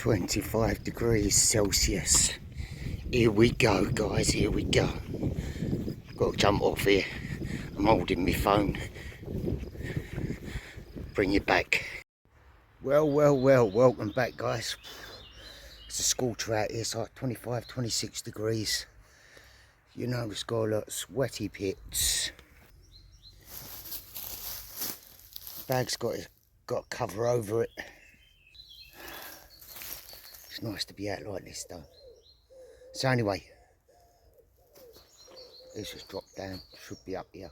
(25°C). Here we go, guys, here we go. Got to jump off here. I'm holding my phone. Bring you back. Well, welcome back, guys. It's a scorcher out here. It's like 25, 26 degrees. You know, it's got a lot of sweaty pits. Bag's got a cover over it. It's nice to be out like this, though. So anyway, let's just drop down. Should be up here.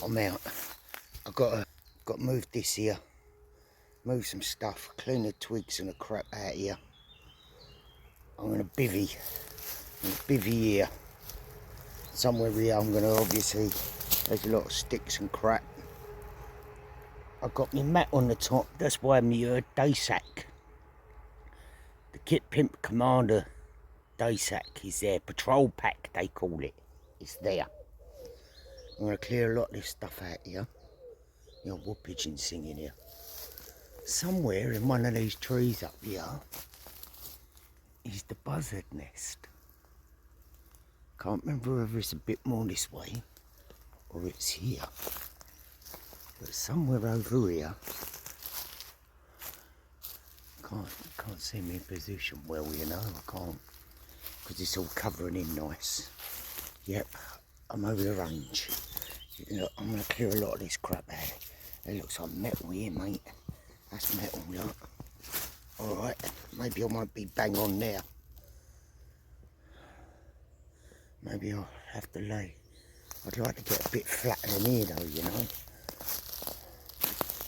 I'm out. I've got to move this here. Move some stuff. Clean the twigs and the crap out here. I'm going to bivy. Here. Somewhere here I'm going to obviously, there's a lot of sticks and crap. I've got my mat on the top. That's why my day sack. The Kit Pimp Commander day sack is there. Patrol pack they call it. It's there. I'm going to clear a lot of this stuff out here. You know, wood pigeons singing here. Somewhere in one of these trees up here is the buzzard nest. Can't remember whether it's a bit more this way or it's here. But somewhere over here. Can't see me in position well, you know, I can't. Because it's all covering in nice. Yep, I'm over the range. Look, I'm going to clear a lot of this crap out. It looks like metal here, mate. That's metal, look. Alright, maybe I might be bang on there. Maybe I'll have to lay. I'd like to get a bit flatter than here though, you know.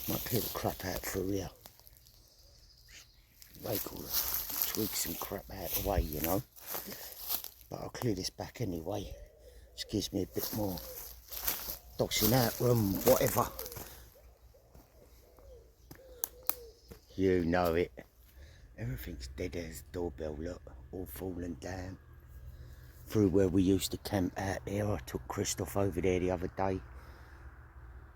Might clear the crap out through here. Rake all the twigs and crap out of the way, you know. But I'll clear this back anyway. Just gives me a bit more dossing out room, whatever. You know it. Everything's dead as a doorbell, look. All falling down. Through where we used to camp out there. I took Christoph over there the other day.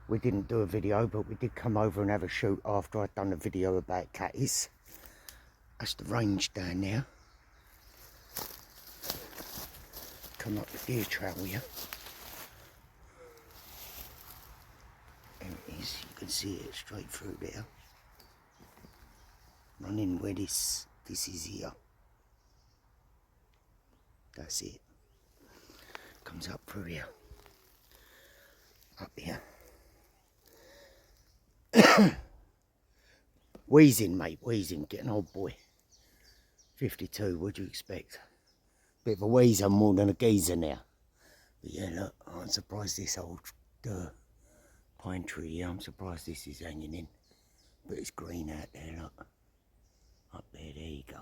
We didn't do a video, but we did come over and have a shoot after I'd done a video about catties. That's the range down there. Come up the deer trail here. There it is, you can see it straight through there. Running where this is here. That's it. Comes up through here. Up here. Wheezing, mate, wheezing. Getting old boy. 52, what do you expect? Bit of a wheezer more than a geezer now. But yeah, look, I'm surprised this old pine tree here, I'm surprised this is hanging in. But it's green out there, look. Up there, there you go.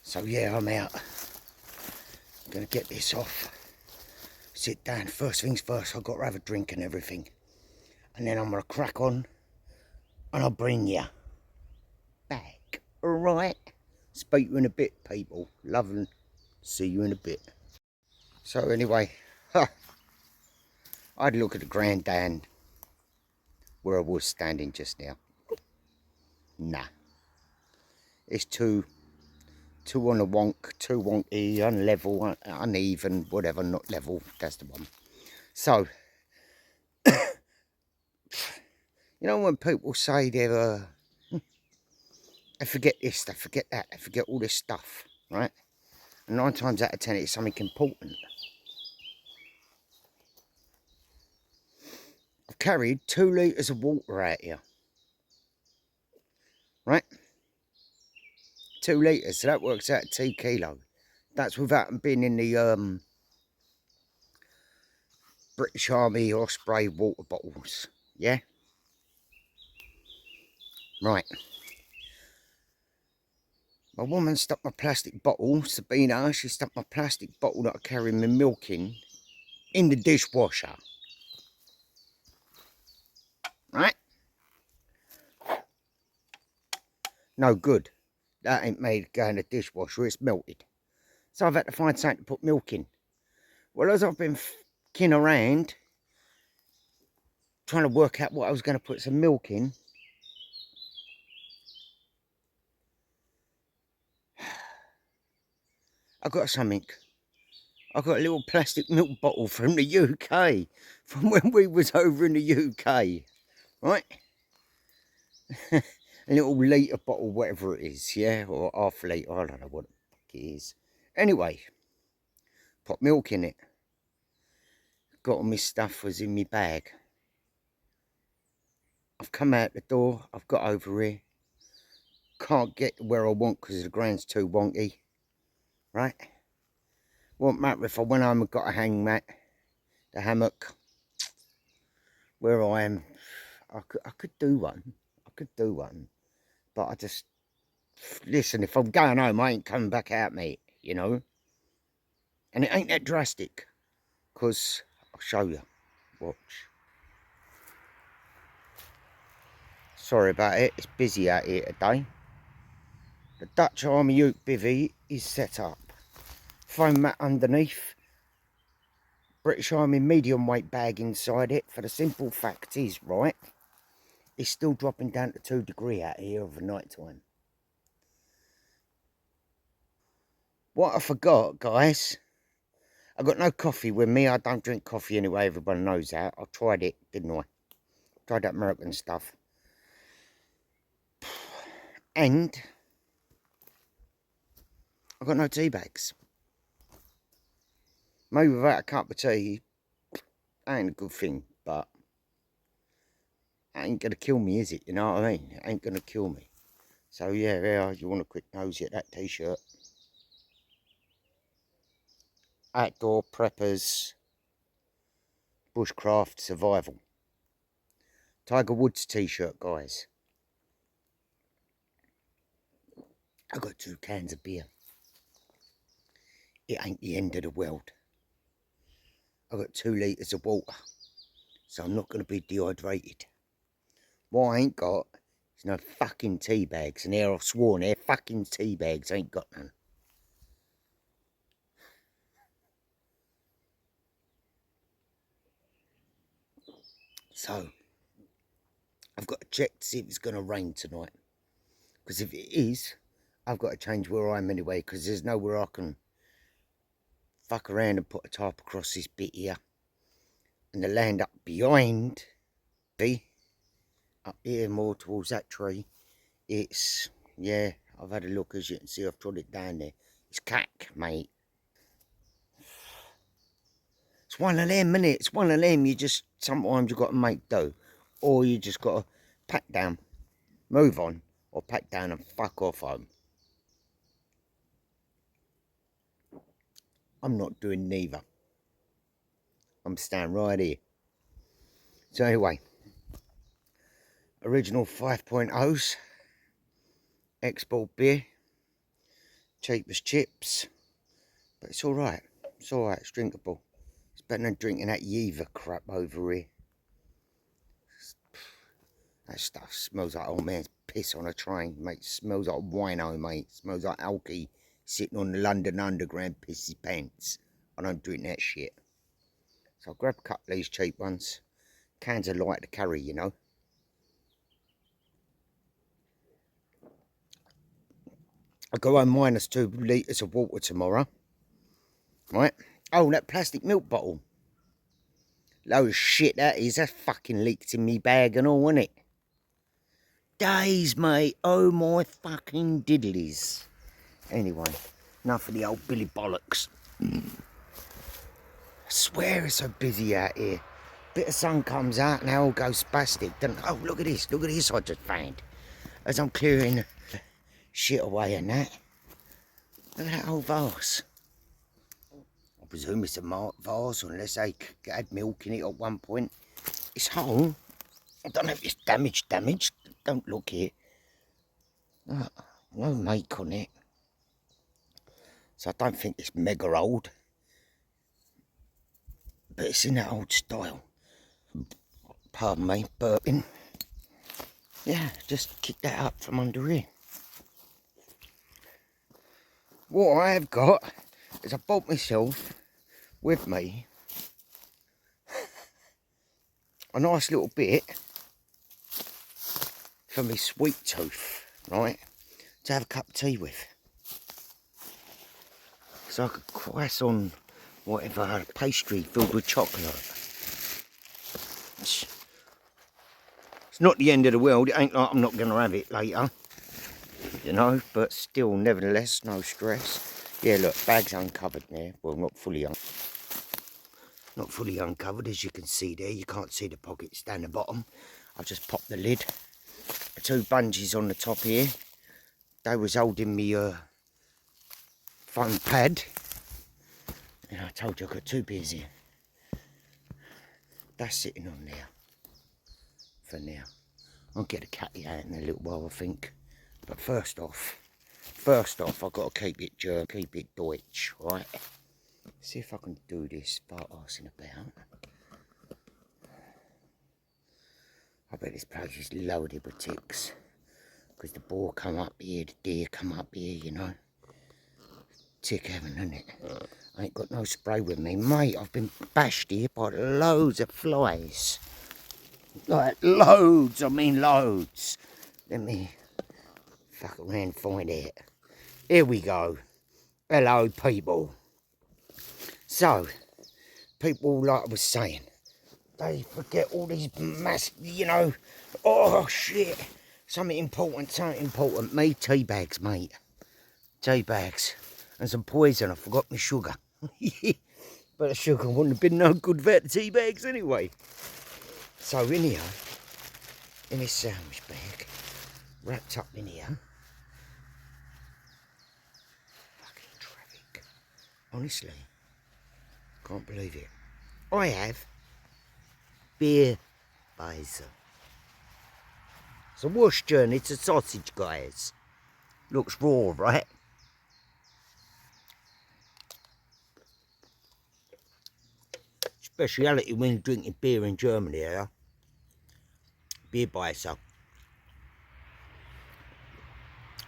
So yeah, I'm out. I'm going to get this off. Sit down. First things first, I've got to have a drink and everything. And then I'm going to crack on. And I'll bring you back. Alright? Speak to you in a bit, people. Love and see you in a bit. So anyway, I had a look at the grandstand where I was standing just now. Nah. It's too on the wonk, too wonky, unlevel, uneven, whatever, not level, that's the one. So, you know when people say they're, they forget this, they forget that, they forget all this stuff, right? And 9 times out of 10 it's something important. I've carried 2 litres of water out here. Right? 2 litres, so that works out 2 kilos. That's without being in the British Army Osprey water bottles. Yeah? Right. My woman stuck my plastic bottle, Sabina, she stuck my plastic bottle that I carry my milk in the dishwasher. Right? No good. That ain't made go in the dishwasher, it's melted. So I've had to find something to put milk in. Well, as I've been f***ing around, trying to work out what I was going to put some milk in, I got something. I got a little plastic milk bottle from the UK, from when we was over in the UK, right? A little litre bottle, whatever it is, yeah, or half litre, I don't know what the fuck it is. Anyway, put milk in it. Got all my stuff was in my bag. I've come out the door, I've got over here. Can't get where I want because the ground's too wonky, right? Won't matter if I went home and got a hang mat, the hammock, where I am. I could do one. I could do one. But I just, listen, if I'm going home, I ain't coming back out, mate, you know? And it ain't that drastic. Because, I'll show you. Watch. Sorry about it. It's busy out here today. The Dutch Army Ute Bivy is set up. Foam mat underneath. British Army medium weight bag inside it. For the simple fact is, right, it's still dropping down to 2 degrees out here over night time. What I forgot, guys, I got no coffee with me. I don't drink coffee anyway, everybody knows that. I tried it, didn't I? Tried that American stuff. And I got no tea bags. Maybe without a cup of tea, ain't a good thing, but it ain't gonna kill me, is it? You know what I mean? It ain't gonna kill me. So yeah, you want a quick nosy at that t-shirt. Outdoor preppers, bushcraft survival. Tiger Woods t-shirt, guys. I got 2 cans of beer. It ain't the end of the world. I got 2 litres of water, so I'm not going to be dehydrated. What I ain't got is no fucking tea bags, and here I've sworn, they're fucking tea bags, I ain't got none. So, I've got to check to see if it's going to rain tonight. Because if it is, I've got to change where I am anyway, because there's nowhere I can fuck around and put a tarp across this bit here. And the land up behind, see, up here more towards that tree, it's, yeah, I've had a look, as you can see, I've trod it down there. It's cack, mate. It's one of them, innit? It's one of them, you just, sometimes you got to make do. Or you just got to pack down, move on, or pack down and fuck off home. I'm not doing neither. I'm standing right here. So anyway, original 5.0s, export beer, cheap as chips, but it's alright. It's alright, it's drinkable. It's better than drinking that Yeeva crap over here. That stuff smells like old man's piss on a train, mate. It smells like wino, mate. It smells like alky sitting on the London Underground pissy pants. I don't drink that shit. So I grab a couple of these cheap ones. Cans are light to carry, you know. I go home minus 2 litres of water tomorrow. Right? Oh, that plastic milk bottle. Load of shit that is. That's fucking leaked in me bag and all, isn't it? Days, mate. Oh my fucking diddlies. Anyway, Enough of the old Billy Bollocks. I swear it's so busy out here. Bit of sun comes out and they all go spastic. Oh, look at this I just found. As I'm clearing shit away and that. Look at that old vase. I presume it's a vase unless they had milk in it at one point. It's whole. I don't know if it's damaged. Don't look here. No make on it. So I don't think it's mega old. But it's in that old style. Pardon me, burping. Yeah, just kick that up from under here. What I have got is I bought myself with me a nice little bit for my sweet tooth, right? To have a cup of tea with. So I could cross on whatever pastry filled with chocolate. It's not the end of the world. It ain't like I'm not going to have it later. You know, but still, nevertheless, no stress. Yeah, look, bag's uncovered there. Well, not fully uncovered, as you can see there. You can't see the pockets down the bottom. I've just popped the lid. The two bungees on the top here. They was holding me phone pad. And I told you I got 2 beers here. That's sitting on there for now. I'll get a catty out in a little while, I think. But first off, I've got to keep it German, keep it Deutsch, right? See if I can do this without arsing about. I bet this place is loaded with ticks. Because the boar come up here, the deer come up here, you know. Tick heaven, isn't it? I ain't got no spray with me. Mate, I've been bashed here by loads of flies. Like, loads, I mean loads. Let me fuck around and find it. Here we go. Hello, people. So, people, like I was saying, they forget all these you know, oh shit. Something important. Me, tea bags, mate. Tea bags. And some poison. I forgot my sugar. But the sugar wouldn't have been no good without the tea bags anyway. So in here, in this sandwich bag, wrapped up in here. Fucking traffic. Honestly, can't believe it. I have beer Weiser. It's a Worcester, it's a sausage, guys. Looks raw, right? Speciality when you're drinking beer in Germany, yeah? Beer Weiser.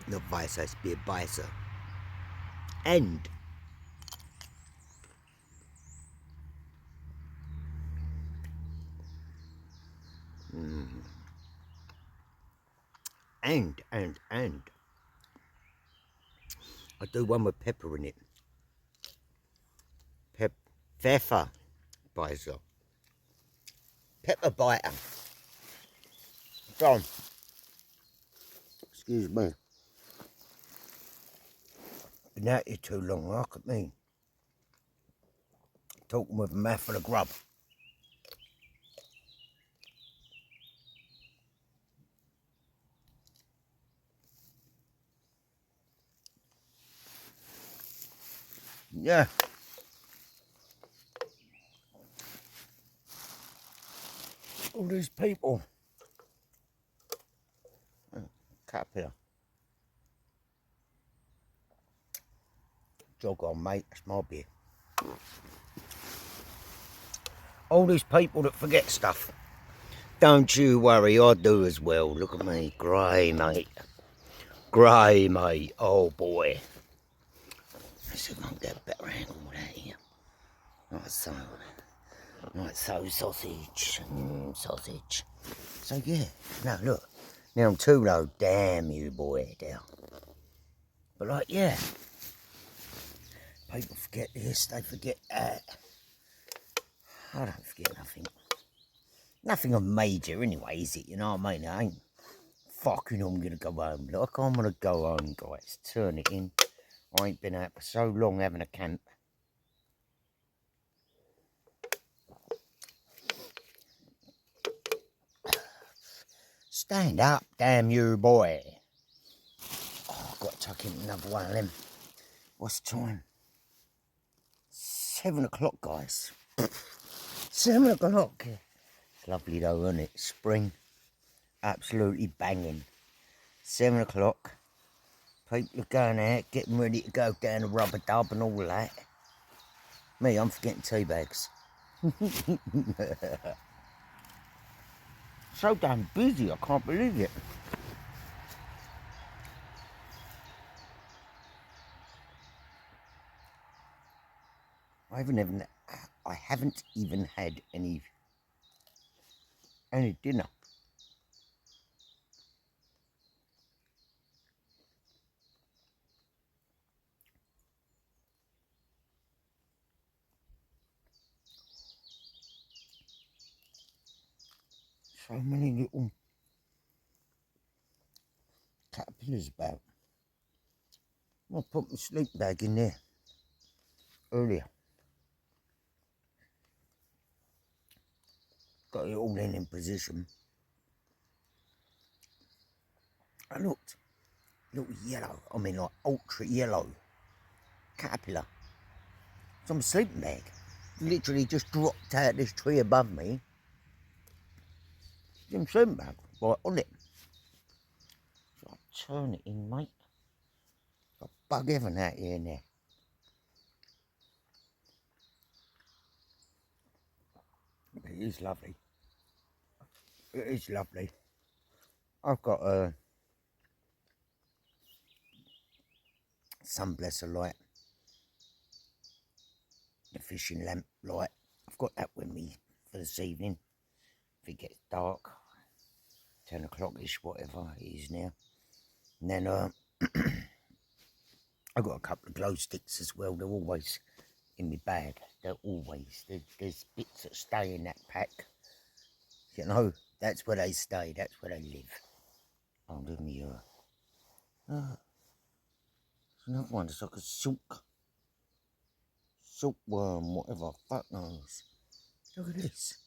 Not Weiser, it's beer Weiser. And I do one with pepper in it. Pfeffer Weiser. Pepper biter. Go on. Excuse me. Been out here too long, look at me. Talking with a mouthful of grub. Yeah. All these people. Caterpillar. Jog on, mate. That's my beer. All these people that forget stuff. Don't you worry, I do as well. Look at me. Grey, mate. Grey, mate. Oh, boy. Let's see if I can get a better angle with that here. Like so. Like so, sausage. Sausage. So, yeah. Now, look. Now I'm too low. Damn you, boy. Down. But, like, yeah. People forget this. They forget that. I don't forget nothing. Nothing of major anyway, is it? You know what I mean? I ain't fucking I'm going to go home. Look, I'm going to go home, guys. Turn it in. I ain't been out for so long having a camp. Stand up, damn you, boy. Oh, I've got to tuck in another one of them. What's the time? 7 o'clock, guys. 7 o'clock. It's lovely though, isn't it? Spring. Absolutely banging. 7 o'clock. People are going out, getting ready to go down the rubber dub and all that. Me, I'm forgetting tea bags. So damn busy, I can't believe it. I haven't even had any dinner. So many little caterpillars about. I put my sleep bag in there earlier. Got it all in position. I looked, little yellow, I mean like ultra yellow caterpillar. It's on my sleeping bag. Literally just dropped out this tree above me. It's in my sleeping bag, right on it. So I turn it in, mate. Got bug heaven out here in there. It is lovely. It is lovely. I've got a sun blesser light, the fishing lamp light. I've got that with me for this evening. If it gets dark, 10 o'clock-ish, whatever it is now. And then I've got a couple of glow sticks as well. They're always in my bag. They're always. There's bits that stay in that pack. You know, that's where they stay. That's where they live. Oh, look at me. There's another one. It's like a silkworm, whatever. Fuck knows. Look at this.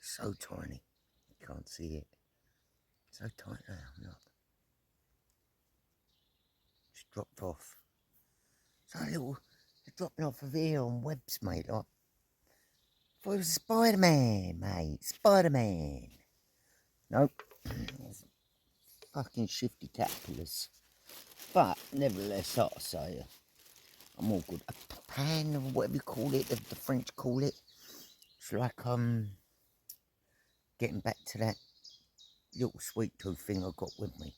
So tiny. You can't see it. So tight now. Look. Just dropped off. So little. They're dropping off of here on webs, mate. Like, I thought it was Spider-Man, mate. Spider-Man. Nope. Fucking shifty caterpillars. But nevertheless, like I say, I'm all good. A pan or whatever you call it, the French call it. It's like getting back to that little sweet tooth thing I got with me.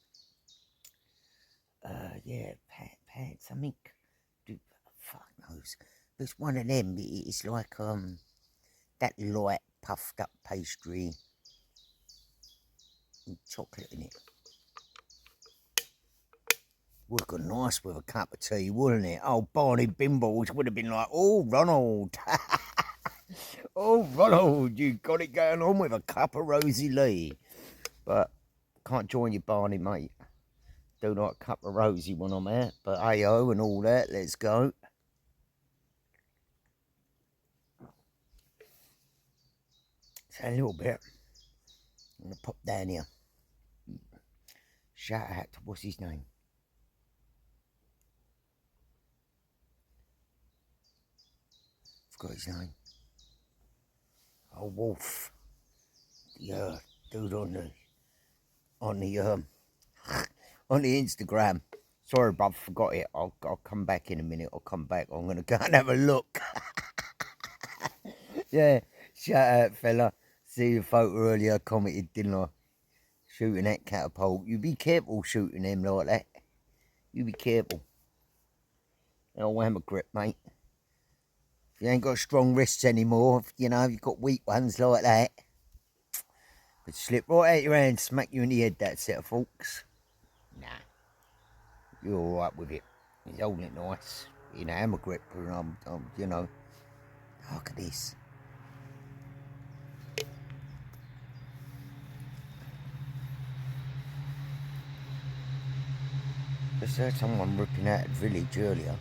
Yeah, pan, something. Fuck knows. But it's one of them. It's like that light puffed up pastry with chocolate in it. Would have gone nice with a cup of tea, wouldn't it? Oh, Barney Bimbles would have been like, oh, Ronald. Oh, Ronald, you got it going on with a cup of Rosie Lee. But can't join you, Barney, mate. Do like a cup of Rosie when I'm out. But hey-oh and all that, let's go. So a little bit. I'm going to pop down here. Shout out to, what's his name? Forgot his name. Oh, Wolf. Yeah, dude on the on the Instagram. Sorry, bruv, forgot it. I'll come back in a minute. I'll come back. I'm gonna go and have a look. Yeah, shout out, fella. See your photo earlier. I commented, didn't I? Shooting that catapult. You be careful shooting them like that. You be careful. No hammer grip, mate. If you ain't got strong wrists anymore, you know, you've got weak ones like that. Could slip right out your hand, smack you in the head, that set of forks. Nah. You're alright with it. He's holding it nice. In a hammer grip, and I'm, you know. Look at this. Just heard someone ripping out the village earlier.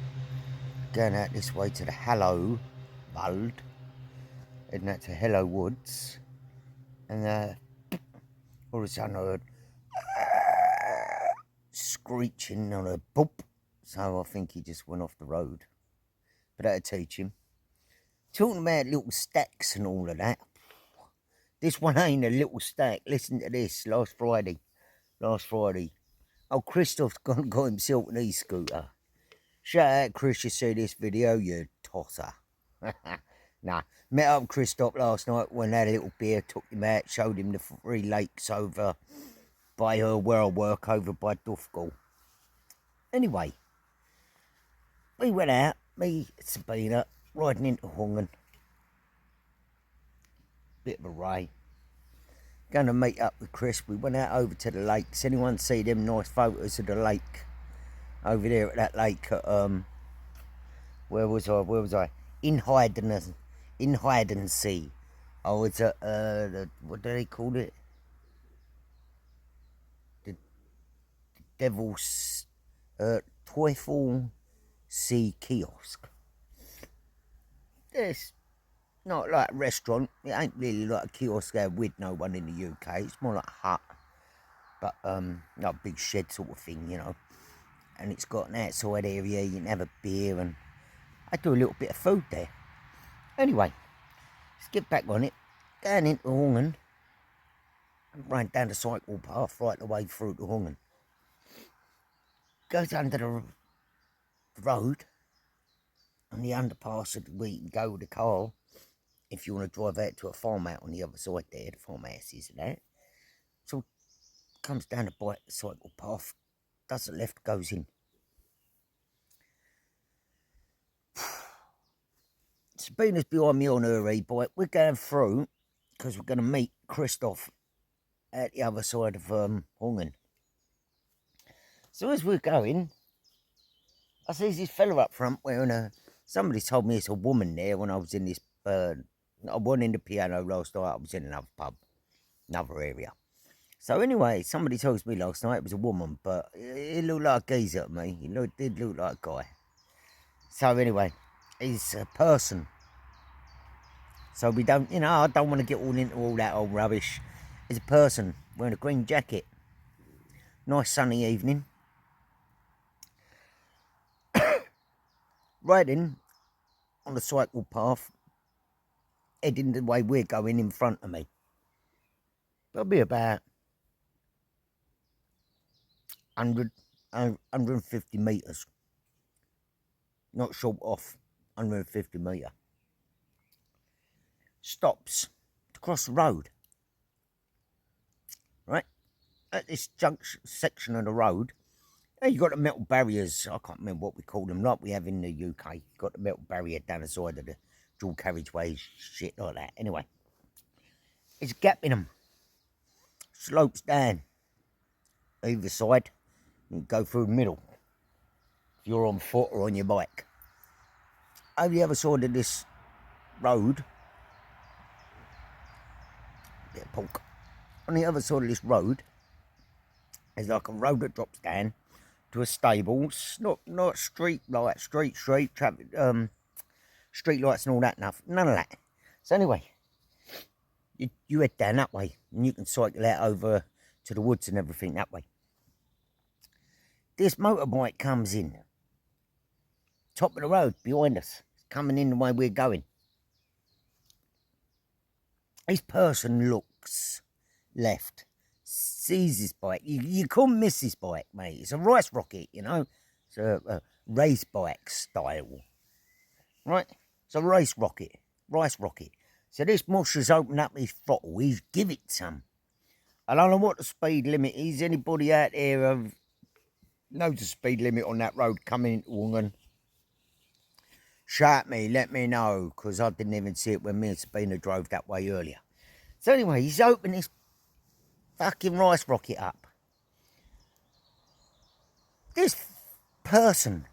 Going out this way to the Hello Wald. Heading out to Hello Woods. And all of a sudden I heard screeching on a boop. So I think he just went off the road. But that'll teach him. Talking about little stacks and all of that. This one ain't a little stack. Listen to this. Last Friday. Oh, Christoph's got himself an e-scooter. Shout out, Chris, you see this video, you tosser. Nah, met up with Christoph last night when I had a little beer, took him out, showed him the 3 lakes over by where I work, over by Dufgall. Anyway, we went out, me, Sabina, riding into Hungen. Bit of a ray. Going to meet up with Chris. We went out over to the lakes. Anyone see them nice photos of the lake? Over there at that lake at, where was I? In Heidensee. I was at, what do they call it? The Devil's, Teufel Sea Kiosk. It's not like a restaurant. It ain't really like a kiosk there with no one in the UK. It's more like a hut. But, not a big shed sort of thing, you know. And it's got an outside area, you can have a beer, and I do a little bit of food there. Anyway, let's get back on it. Going into Hungen, and running down the cycle path right the way through to Hungen. Goes under the road, on the underpass where you can go with the car, if you want to drive out to a farm out on the other side there, the farmhouses and that. So, comes down the cycle path, does the left, goes in. Sabina's behind me on her e-bike. We're going through because we're going to meet Christoph at the other side of Hungen. So as we're going, I see this fella up front wearing a... Somebody told me it's a woman there when I was in this... I wasn't in the piano last night. I was in another pub, another area. So anyway, somebody tells me last night it was a woman, but it looked like a geezer to me. It did look like a guy. So anyway, he's a person. So we don't, you know, I don't want to get all into all that old rubbish. He's a person wearing a green jacket. Nice sunny evening. Riding on the cycle path, heading the way we're going in front of me. There'll be about 150 metres. Not short off, 150 metre. Stops to cross the road. Right? At this junction section of the road, you've got the metal barriers. I can't remember what we call them, like we have in the UK. You've got the metal barrier down the side of the dual carriageways, shit like that. Anyway, there's a gap in them. Slopes down either side. You go through the middle if you're on foot or on your bike. Over the other side of this road, bit of pork. On the other side of this road, there's like a road that drops down to a stables. Not street lights, street traffic, street lights and all that. None of that. So anyway, you head down that way, and you can cycle out over to the woods and everything that way. This motorbike comes in. Top of the road behind us. It's coming in the way we're going. This person looks left. Sees this bike. You couldn't miss this bike, mate. It's a rice rocket, you know. It's a race bike style. Right? It's a rice rocket. So this mush has opened up his throttle. He's give it some. I don't know what the speed limit is. Anybody out there knows the speed limit on that road coming into Hungen? Shout me, let me know, because I didn't even see it when me and Sabina drove that way earlier. So anyway, he's opened this fucking rice rocket up. This person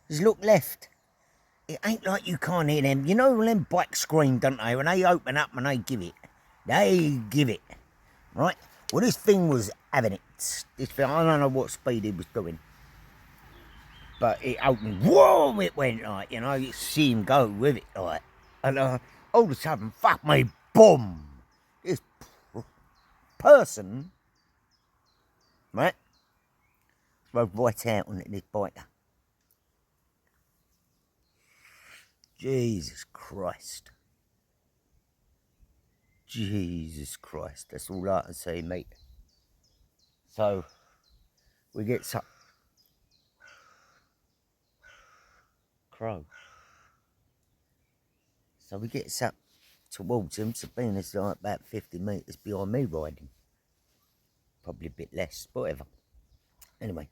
has looked left. It ain't like you can't hear them. You know when them bikes scream, don't they? When they open up and they give it. They give it. Right? Well, this thing was having it. nuts. This thing, I don't know what speed he was doing. But it opened, whoa, it went like, you know, you see him go with it like. And all of a sudden, fuck me, boom. This person, right, rode right out on this biker. Jesus Christ. Jesus Christ, that's all I can say, mate. So, we get some crow. So we get up towards him. Sabina's like about 50 metres behind me riding. Probably a bit less, whatever. Anyway,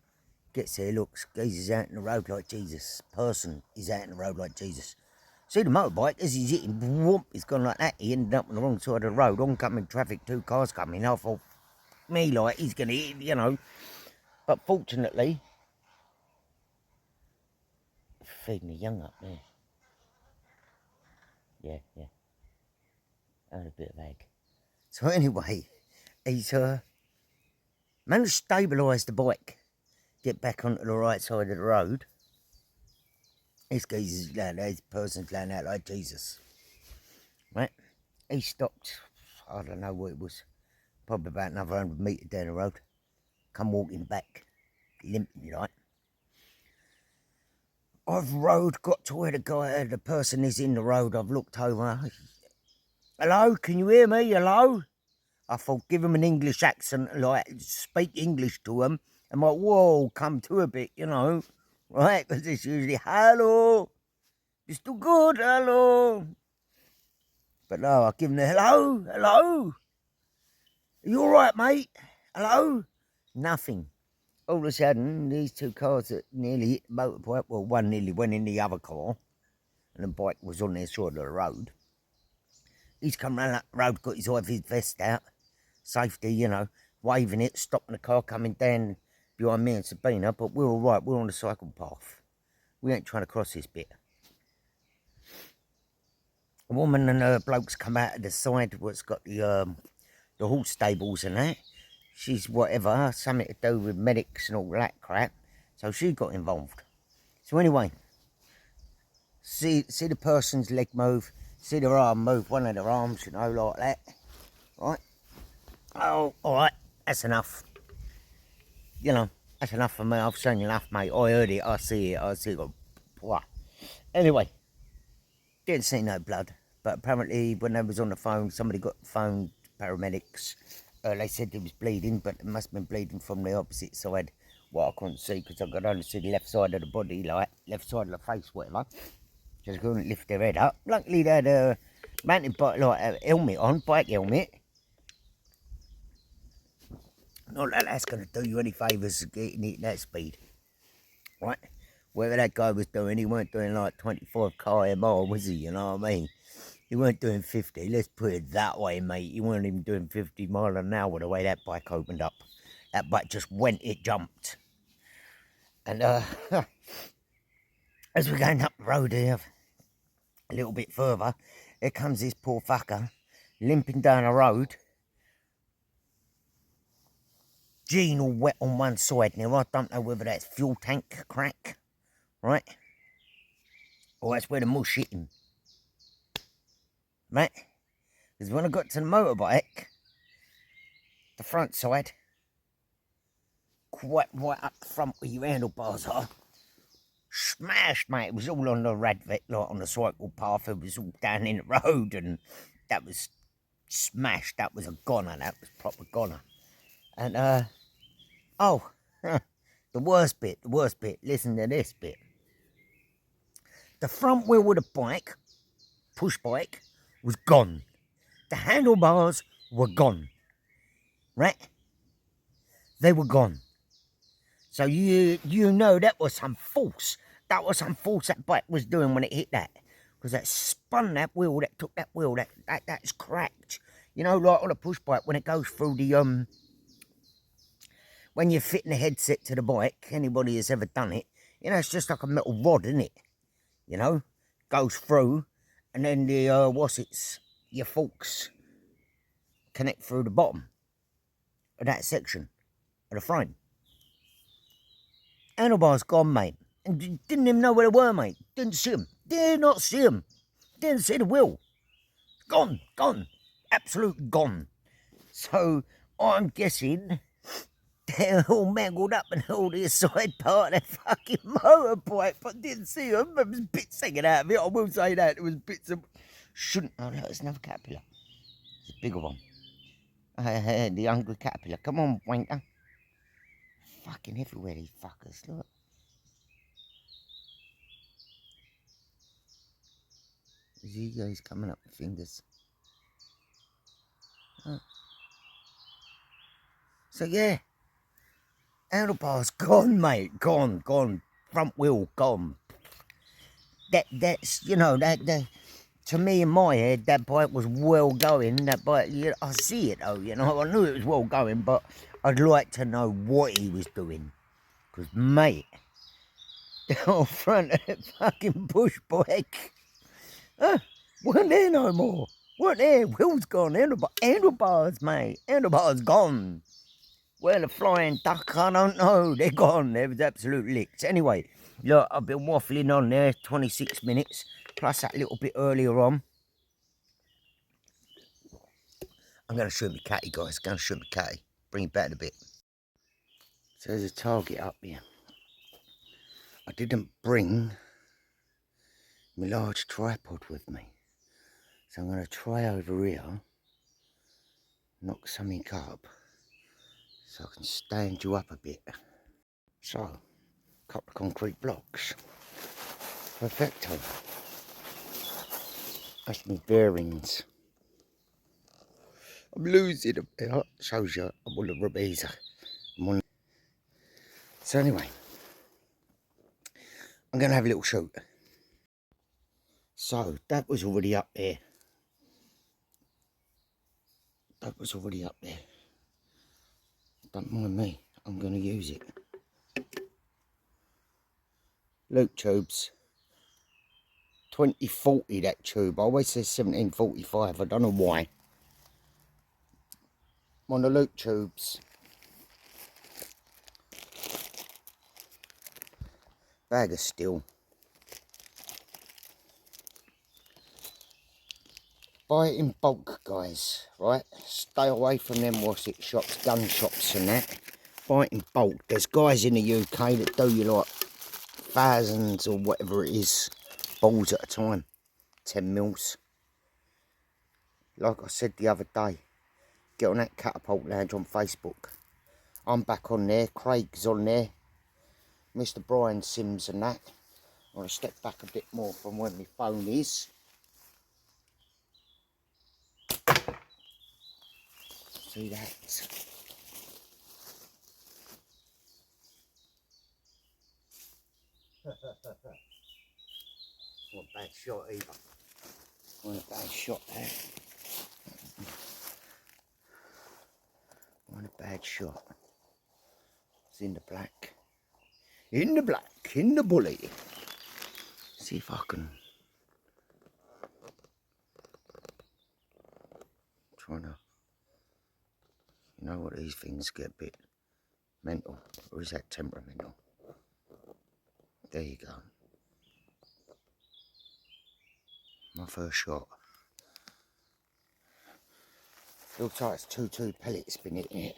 gets there, looks, geezer's out in the road like Jesus. Person is out in the road like Jesus. See the motorbike, as he's hitting, whoop, he's gone like that. He ended up on the wrong side of the road, oncoming traffic, 2 cars coming. I thought, me like, he's going to hit, you know. But fortunately, feeding the young up there. Yeah. Had a bit of egg. So anyway, he's managed to stabilise the bike, get back onto the right side of the road. This geezer's laying out, this person's laying out like Jesus. Right? He stopped, I don't know what it was, probably about another 100 metres down the road. Come walking back, limping like. I've got to where the person is in the road. I've looked over. Hello, can you hear me? Hello? I thought, give him an English accent, like, speak English to him. I'm like, whoa, come to a bit, you know, right? Because it's usually, hello, it's too good, hello. But no, I give him the hello. Are you all right, mate? Hello? Nothing. All of a sudden, these 2 cars that nearly hit the motorbike, well, one nearly went in the other car, and the bike was on their side of the road. He's come round that road, got his vest out, safety, you know, waving it, stopping the car coming down behind me and Sabina, but we're all right, we're on the cycle path. We ain't trying to cross this bit. A woman and her blokes come out of the side what's got the horse stables and that. She's whatever, something to do with medics and all that crap. So she got involved. So anyway, see the person's leg move, see their arm move, one of their arms, you know, like that. Right? Oh, alright, that's enough. You know, that's enough for me. I've seen enough, mate. I heard it, I see it. Blah. Anyway, didn't see no blood. But apparently when they was on the phone, somebody got phoned paramedics. They said he was bleeding, but it must have been bleeding from the opposite side. What I couldn't see, because I could only see the left side of the body, like, left side of the face, whatever. Just couldn't lift their head up. Luckily they had a mountain bike, like a helmet on, bike helmet. Not that that's going to do you any favours getting it that speed. Right? Whatever that guy was doing, he weren't doing like 25 km/h, was he? You know what I mean? He weren't doing 50, let's put it that way, mate. He weren't even doing 50 miles an hour the way that bike opened up. That bike just went, it jumped. And as we're going up the road here, a little bit further, here comes this poor fucker, limping down the road. Jean all wet on one side. Now, I don't know whether that's fuel tank crack, right? Or that's where the mush hit him. Right? Because when I got to the motorbike, the front side, quite right up the front where your handlebars are, smashed, mate. It was all on the radvet, like on the cycle path. It was all down in the road, and that was smashed. That was a goner. That was proper goner. And, oh, the worst bit. Listen to this bit. The front wheel of the bike, push bike, was gone. The handlebars were gone. Right? They were gone. So you know that was some force. That was some force that bike was doing when it hit that. Because that spun that wheel, that took that wheel, that's cracked. You know, like on a push bike, when it goes through the, when you're fitting the headset to the bike, anybody has ever done it, you know, it's just like a metal rod, isn't it? You know, goes through, and then the, your forks connect through the bottom of that section of of the frame. Handlebars gone, mate. And didn't even know where they were, mate. Didn't see them. Did not see them. Didn't see the wheel. Gone, gone. Absolute gone. So I'm guessing they're all mangled up and all the side part of their fucking motorbike, but didn't see them. There was bits hanging out of it. I will say that. There was bits of... Shouldn't... Oh, no, it's another caterpillar. It's a bigger one. The hungry caterpillar. Come on, wanker. Fucking everywhere, these fuckers. Look. His ego's coming up with fingers. Oh. So, yeah. Handlebars gone, mate. Gone, gone. Front wheel gone. That's, you know, that to me in my head, that bike was well going. That bike, you know, I see it though, you know, I knew it was well going, but I'd like to know what he was doing. Because, mate, the whole front of that fucking push bike, weren't there no more. Weren't there. Wheels gone. Handlebars, mate. Handlebars gone. Where the flying duck, I don't know. They're gone. There was absolute licks. Anyway, look, I've been waffling on there 26 minutes, plus that little bit earlier on. I'm going to shoot my catty, guys. Going to shoot my catty. Bring it back a bit. So there's a target up here. I didn't bring my large tripod with me. So I'm going to try over here, knock something up, so I can stand you up a bit. So, a couple of concrete blocks. Perfecto. That's my bearings. I'm losing a bit. Shows you I'm on the Rabiza. So anyway, I'm going to have a little shoot. So, that was already up there. That was already up there. Don't mind me. I'm going to use it. Loop tubes. 2040 that tube. I always say 1745. I don't know why. I'm on the loop tubes. Bag of steel. Buy it in bulk, guys, right? Stay away from them what's it shops, gun shops and that. Buy it in bulk. There's guys in the UK that do you like thousands or whatever it is, balls at a time. 10 mils. Like I said the other day, get on that Catapult Lounge on Facebook. I'm back on there, Craig's on there, Mr. Brian Sims and that. I want to step back a bit more from where my phone is. See that? Not a bad shot either. Not a bad shot there. Not a bad shot. It's in the black. In the black, in the bully. See if I can. Trying to. You know what, these things get a bit mental. Or is that temperamental? There you go. My first shot. Looks like it's 2-2 pellets been hitting it.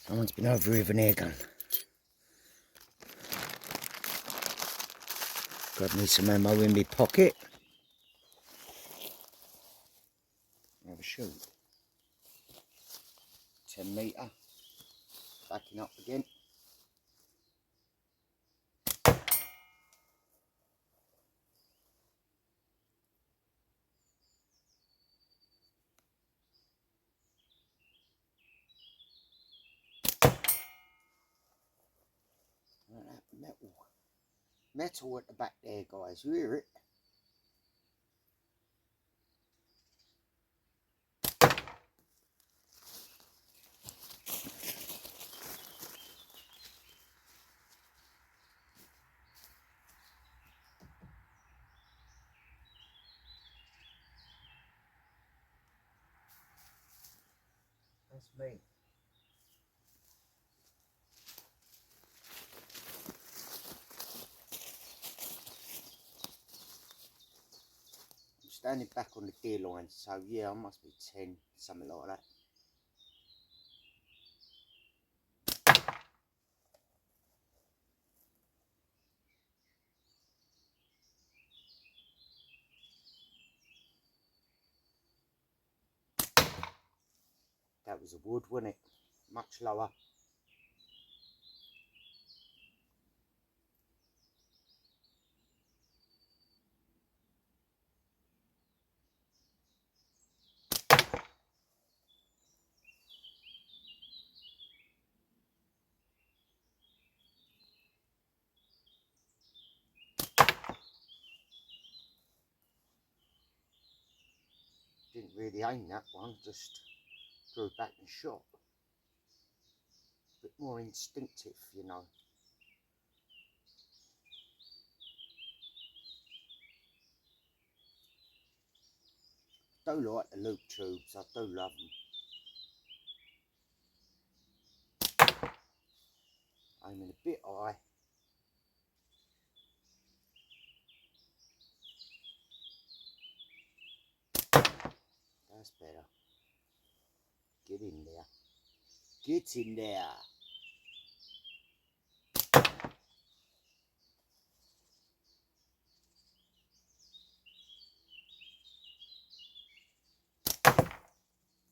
Someone's been over here with an air gun. Grab me some ammo in my pocket. Have a shoot. 10 metre. Backing up again. That metal at the back there, guys. You hear it? That's me. standing back on the deer line, so yeah, I must be 10, something like that. That was a wood, wasn't it? Much lower. Didn't really aim that one, just drew back and shot. A bit more instinctive, you know. I do like the loop tubes, I do love them. Aiming a bit high. That's better. Get in there. Get in there.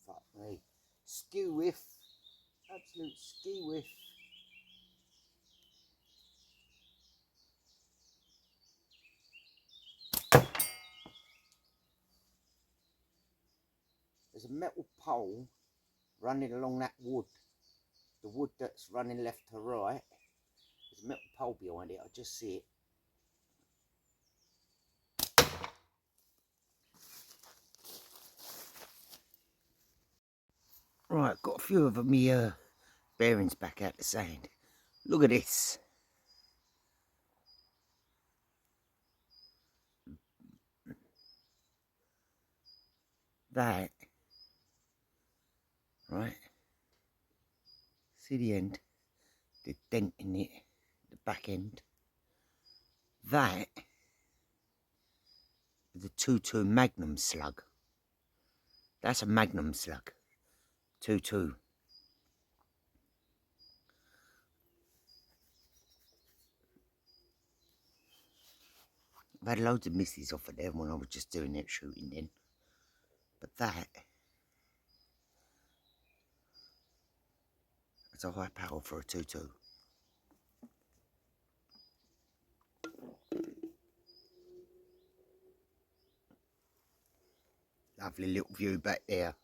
Fuck me. Skew whiff. Absolute ski whiff. There's a metal pole running along that wood. The wood that's running left to right. There's a metal pole behind it. I just see it. Right, got a few of my bearings back out the sand. Look at this. That, right, see the end, the dent in it, the back end. That is the 2-2 Magnum slug. That's a Magnum slug, 2-2. I've had loads of misses off of them when I was just doing it shooting then. But that, it's a high power for a 2-2. Lovely little view back there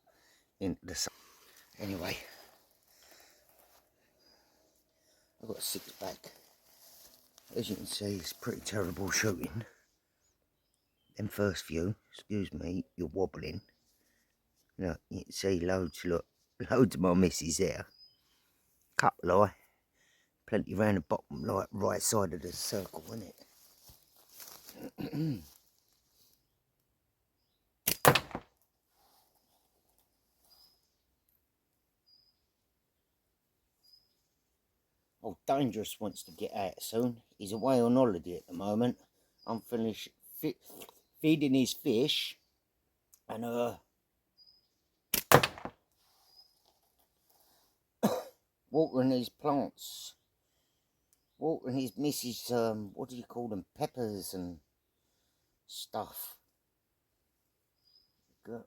into the sun. Anyway, I've got a 6-pack. As you can see, it's pretty terrible shooting. Then first view, excuse me, you're wobbling. Look, you can see loads, look, loads of my misses there. Couple eye, plenty round the bottom, like right side of the circle, isn't it? Oh, Dangerous wants to get out soon. He's away on holiday at the moment. I'm finished feeding his fish and watering his plants. Watering his missus, what do you call them, peppers and stuff.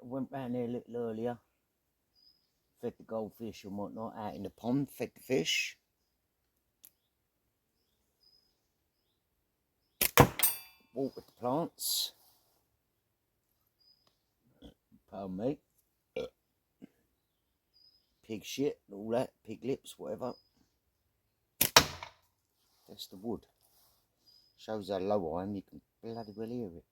Went round there a little earlier. Fed the goldfish and whatnot out in the pond, fed the fish. Watered the plants. Pardon me. Pig shit, all that, pig lips, whatever. That's the wood. Shows how low I am, you can bloody well hear it.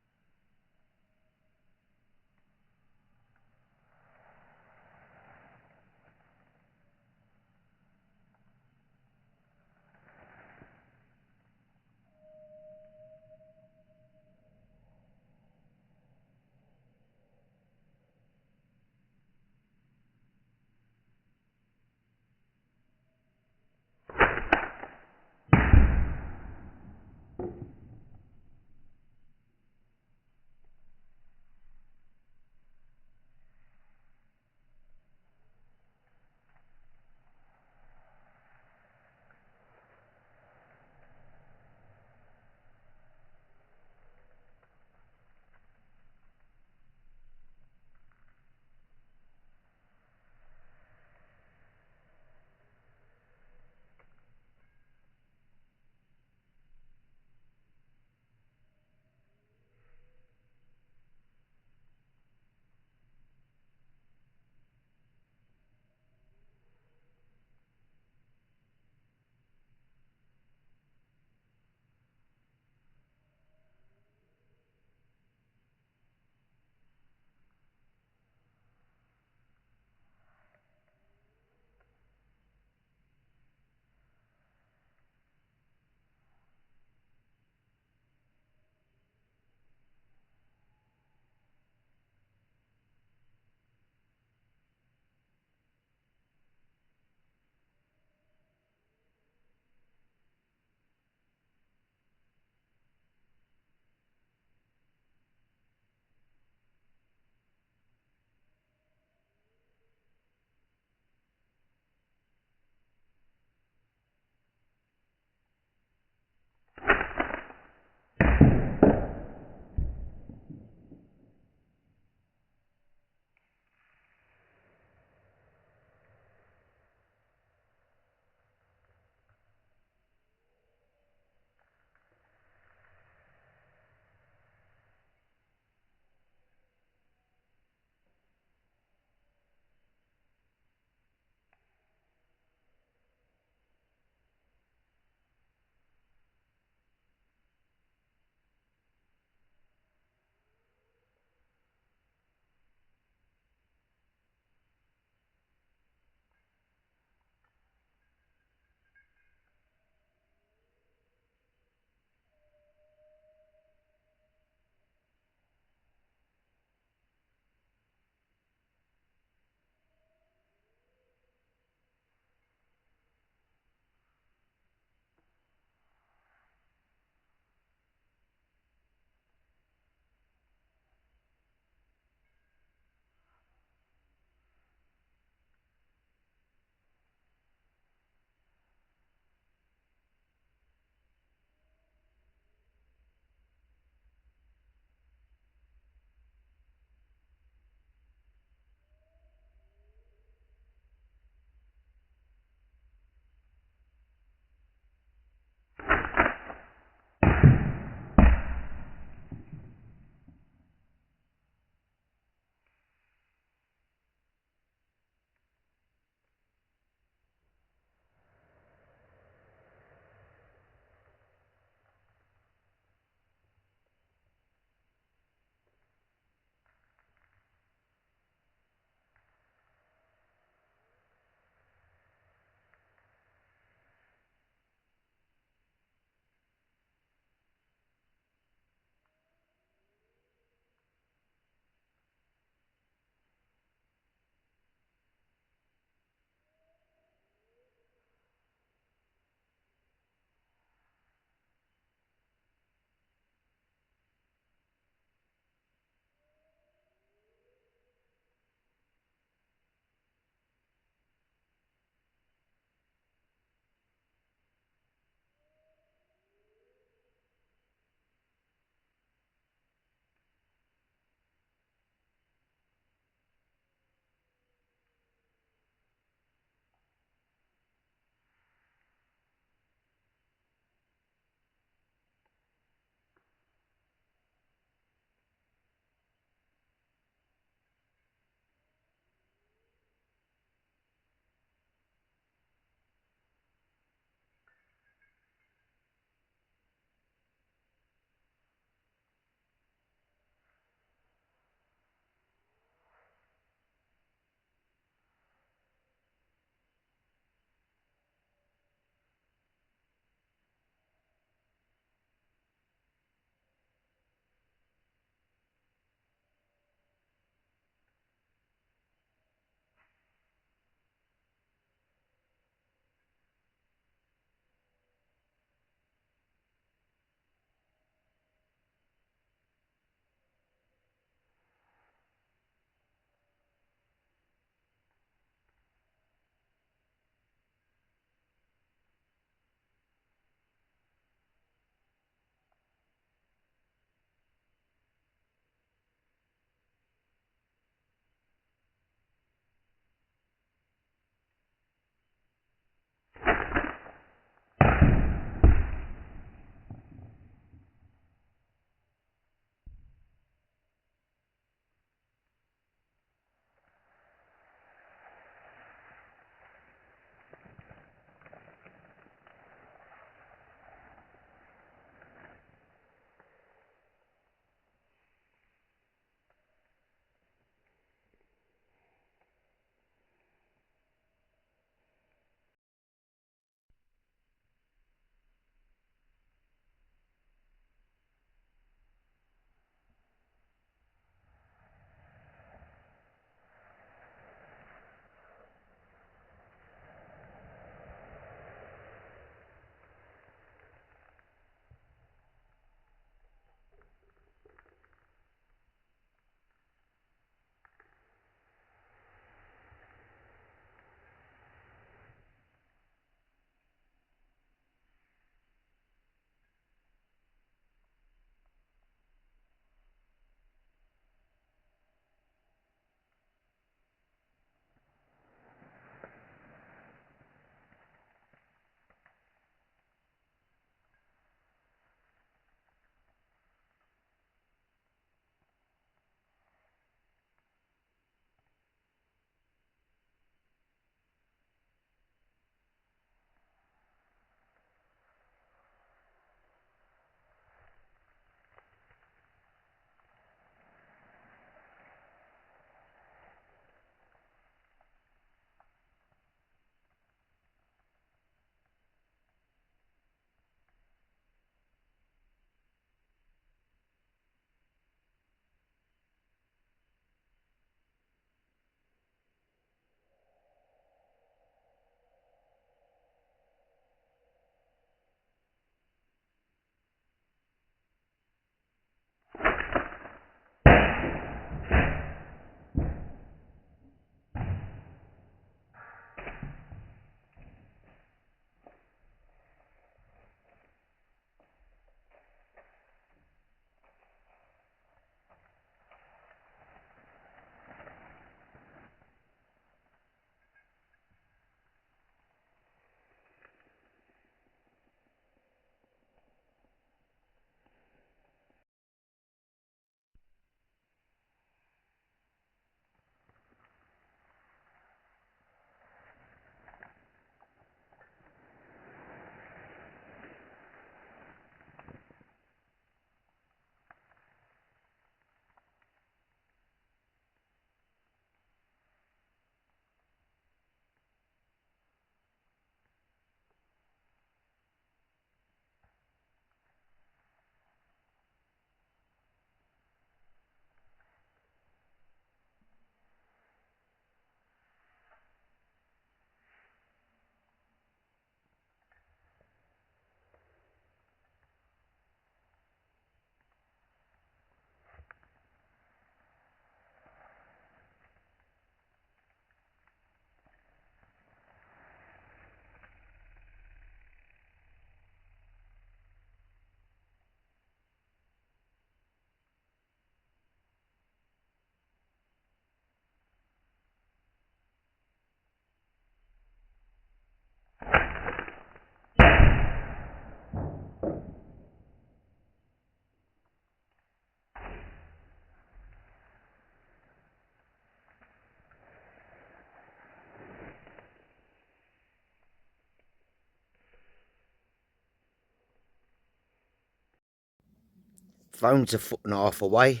Phone's a 1.5 foot away.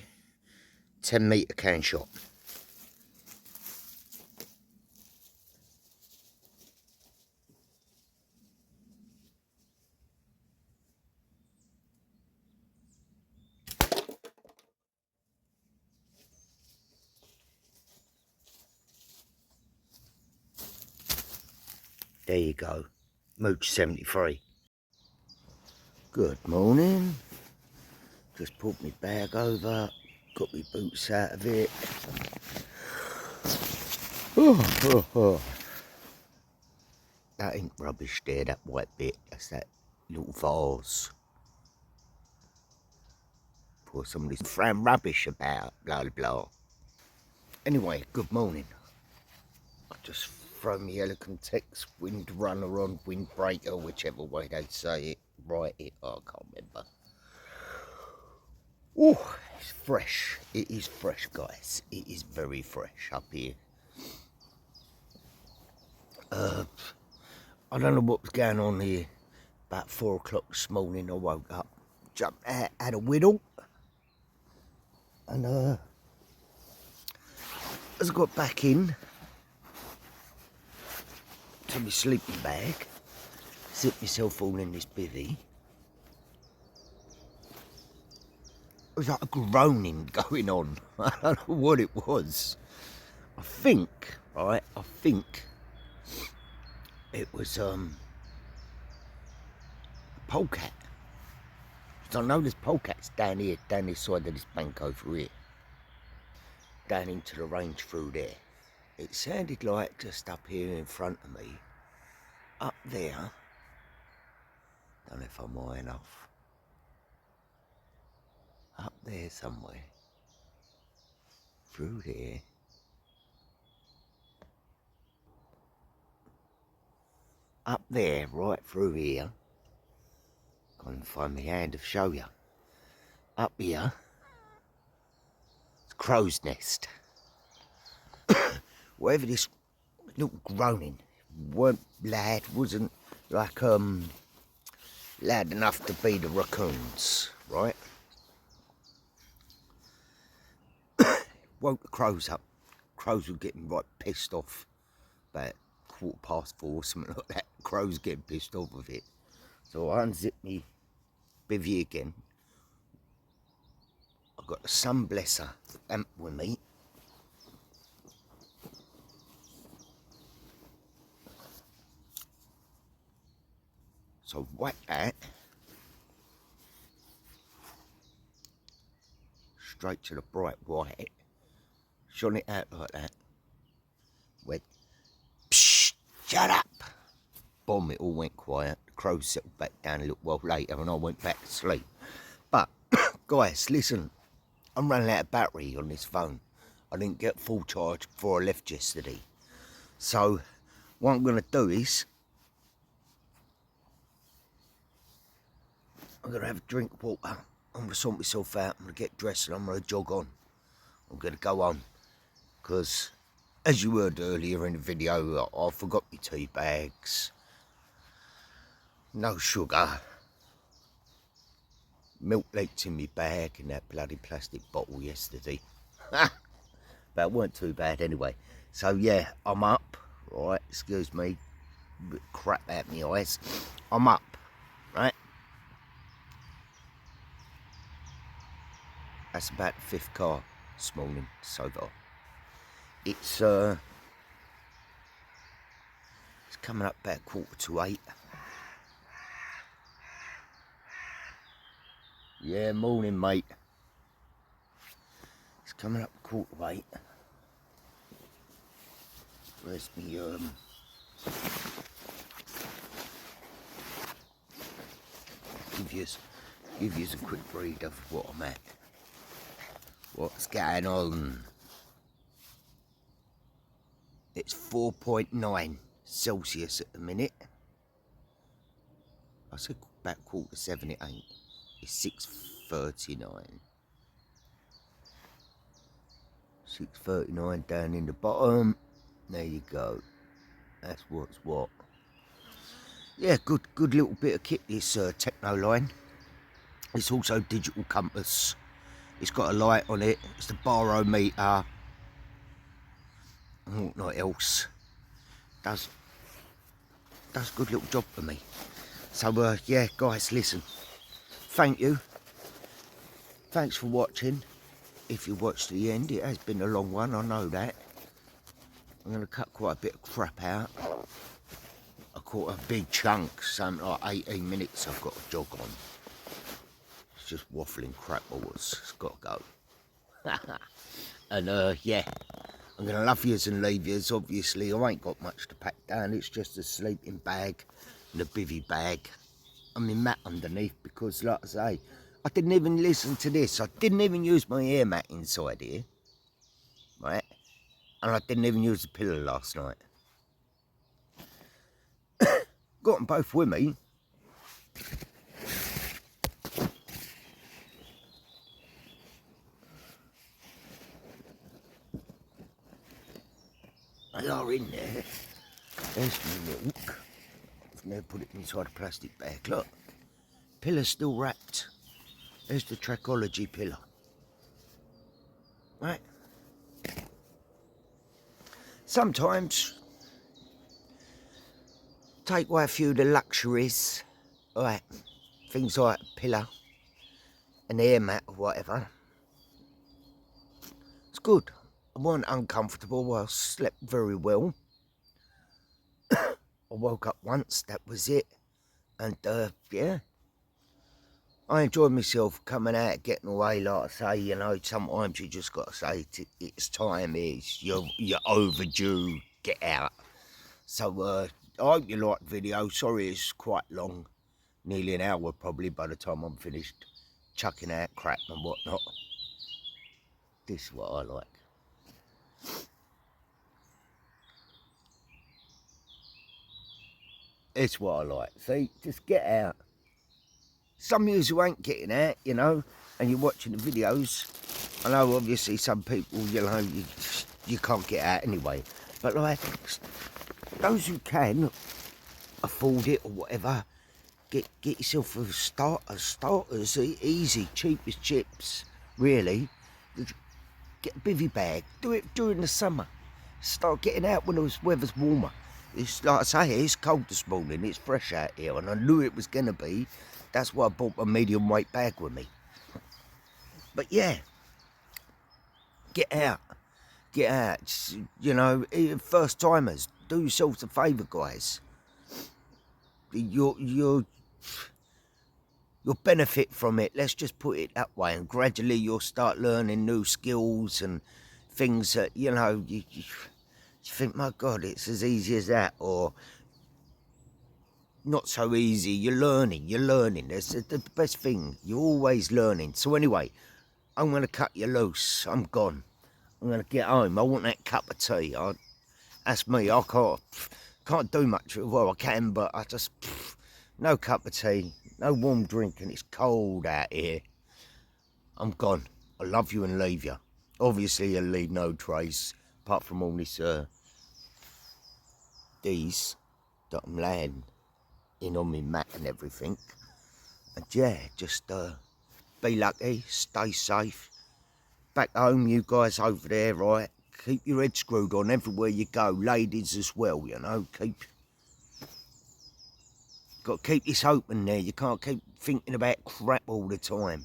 10 metre can shot. There you go. Mooch 73. Good morning. Just pulled my bag over. Got my boots out of it. Oh. That ain't rubbish there, that white bit. That's that little vase. For somebody's throwing rubbish about, blah, blah, blah. Anyway, good morning. I just throw my Elegant Tex wind runner on, windbreaker, whichever way they say it. Right, I can't remember. Oh, it's fresh. It is fresh, guys. It is very fresh up here. I don't know what was going on here. About 4 o'clock this morning, I woke up, jumped out, had a whittle, and as I got back in to my sleeping bag, zipped myself all in this bivy. It was like a groaning going on. I don't know what it was. I think it was polecat. So I know there's polecats down here, down this side of this bank over here. Down into the range through there. It sounded like just up here in front of me. Up there. Don't know if I'm high enough. Up there somewhere. Through there. Up there, right through here. Can't even find my hand to show you. Up here. It's a crow's nest. Whatever this little groaning weren't loud, wasn't like loud enough to be the raccoons, right? Woke the crows up. Crows were getting right pissed off. About 4:15 or something like that. Crows getting pissed off with it. So I unzipped me bivvy again. I've got the Sun Blesser amp with me. So whack that. Straight to the bright white. Shone it out like that. Went, psh, shut up. Boom, it all went quiet. The crows settled back down a little while later and I went back to sleep. But, guys, listen. I'm running out of battery on this phone. I didn't get full charge before I left yesterday. So, what I'm going to do is, I'm going to have a drink of water. I'm going to sort myself out. I'm going to get dressed and I'm going to jog on. I'm going to go on. Because, as you heard earlier in the video, I forgot my tea bags. No sugar. Milk leaked in my bag in that bloody plastic bottle yesterday. But it weren't too bad anyway. So yeah, I'm up. Right, excuse me. Bit of crap out my eyes. I'm up. Right. That's about the 5th car this morning so far. It's coming up about 7:45. Yeah, morning, mate. It's coming up 7:45. Where's me give you a quick read of what I'm at. What's going on? It's 4.9 Celsius at the minute. I said about 7:15, it ain't. It's 6:39. 6:39 down in the bottom. There you go. That's what's what. Yeah, good little bit of kit, this Techno line. It's also digital compass. It's got a light on it. It's the barometer. And what else. Does a good little job for me. So yeah, guys, listen. Thank you. Thanks for watching. If you watched to the end, it has been a long one, I know that. I'm going to cut quite a bit of crap out. I caught a big chunk, something like 18 minutes I've got to jog on. It's just waffling crap always. It's got to go. And yeah, I'm going to love yous and leave yous. Obviously, I ain't got much to pack down. It's just a sleeping bag and a bivy bag. And my mat underneath because, like I say, I didn't even listen to this. I didn't even use my air mat inside here. Right? And I didn't even use the pillow last night. Got them both with me. They are in there. There's my milk. I've never put it inside a plastic bag. Look, pillar's still wrapped. There's the Trachology pillar. Right? Sometimes take away a few of the luxuries. Right? Things like a pillar, an air mat or whatever. It's good. I wasn't uncomfortable. I slept very well. I woke up once, that was it. And yeah, I enjoyed myself coming out, getting away. Like I say, you know, sometimes you just got to say it's time, you're overdue, get out. So I hope you liked the video. Sorry it's quite long, nearly an hour probably by the time I'm finished chucking out crap and whatnot. This is what I like. It's what I like. See, just get out. Some of you who ain't getting out, you know, and you're watching the videos, I know obviously some people, you know, you can't get out anyway. But like, those who can afford it or whatever, get yourself a starters, easy, cheap as chips, really. Get a bivy bag, do it during the summer. Start getting out when the weather's warmer. It's like I say, it's cold this morning, it's fresh out here, and I knew it was going to be. That's why I bought my medium weight bag with me. But yeah, get out. Get out. You know, first timers, do yourselves a favour, guys. You'll benefit from it, let's just put it that way, and gradually you'll start learning new skills and things that, you know, you think, my God, it's as easy as that, or not so easy. You're learning. That's the best thing. You're always learning. So anyway, I'm going to cut you loose. I'm gone. I'm going to get home. I want that cup of tea. That's me. I can't do much. Well, I can, but I just, no cup of tea, no warm drink, and it's cold out here. I'm gone. I love you and leave you. Obviously, I'll leave no trace, apart from all this, these that I'm laying in on me mat and everything. And yeah, just be lucky, stay safe. Back home, you guys over there, right? Keep your head screwed on everywhere you go, ladies as well, you know. Got to keep this open there. You can't keep thinking about crap all the time.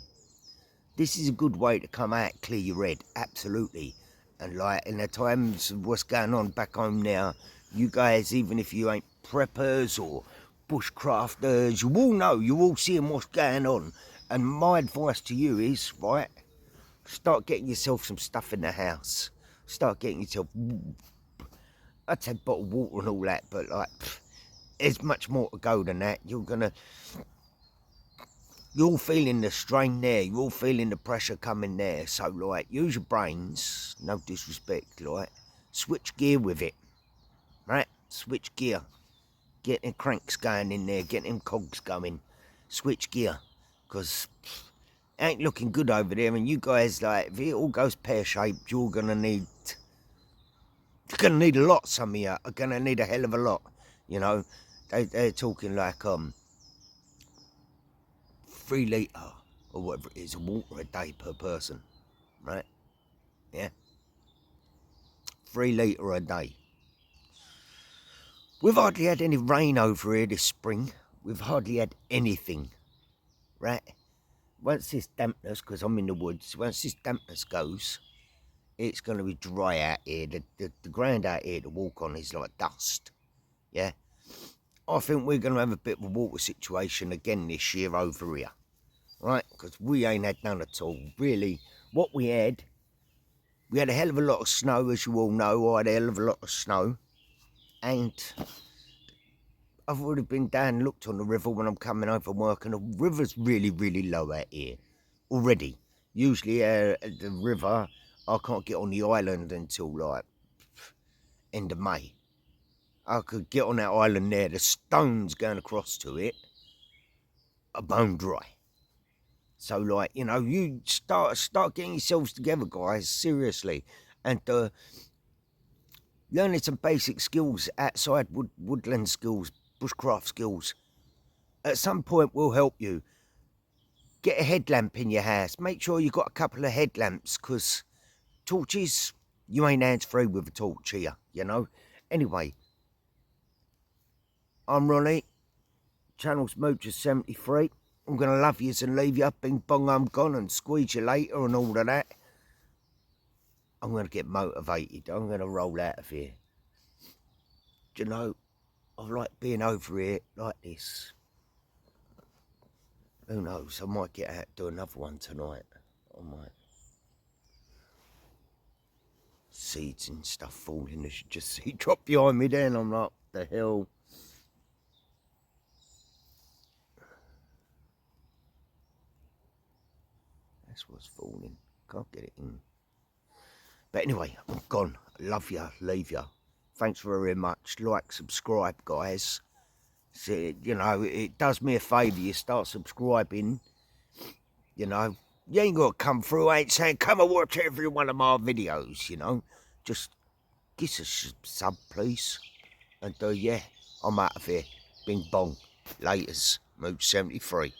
This is a good way to come out, clear your head, absolutely. And like in the times of what's going on back home now, you guys, even if you ain't preppers or bushcrafters, you all know, you all seeing what's going on. And my advice to you is, right, start getting yourself some stuff in the house. Start getting yourself, I'd say bottled water and all that, but like, there's much more to go than that. You're all feeling the strain there, you're all feeling the pressure coming there. So like, use your brains, no disrespect, like, switch gear with it, right? Switch gear. Get them cranks going in there, get them cogs going. Switch gear, because it ain't looking good over there. And you guys, like, if it all goes pear-shaped, you're gonna need a lot. Some of you are gonna need a hell of a lot. You know, they're talking like 3 litre or whatever it is, of water a day per person, right? Yeah, 3 litre a day. We've hardly had any rain over here this spring. We've hardly had anything, right? Once this dampness, because I'm in the woods, once this dampness goes, it's going to be dry out here. The ground out here to walk on is like dust, yeah? I think we're going to have a bit of a water situation again this year over here, right? Because we ain't had none at all. Really, what we had a hell of a lot of snow, as you all know. I had a hell of a lot of snow. And I've already been down and looked on the river when I'm coming home from work, and the river's really, really low out here already. Usually the river, I can't get on the island until like end of May. I could get on that island there, the stones going across to it are bone dry. So like, you know, you start getting yourselves together, guys, seriously, and learning some basic skills outside, woodland skills, bushcraft skills, at some point will help you. Get a headlamp in your house. Make sure you've got a couple of headlamps, because torches, you ain't hands-free with a torch here, you know. Anyway, I'm Ronnie, channel Smoocher73. I'm going to love yous and leave you. Bing bong, I'm gone, and squeeze you later and all of that. I'm going to get motivated. I'm going to roll out of here. Do you know, I like being over here like this. Who knows, I might get out and do another one tonight. I might. Seeds and stuff falling, as you just see drop behind me then. I'm like, the hell. That's what's falling. Can't get it in. But anyway, I'm gone. Love ya, leave ya. Thanks very much. Like, subscribe, guys. So, you know, it does me a favour. You start subscribing, you know. You ain't got to come through. I ain't saying come and watch every one of my videos, you know. Just give us a sub, please. And yeah, I'm out of here. Bing bong. Laters. Mood 73.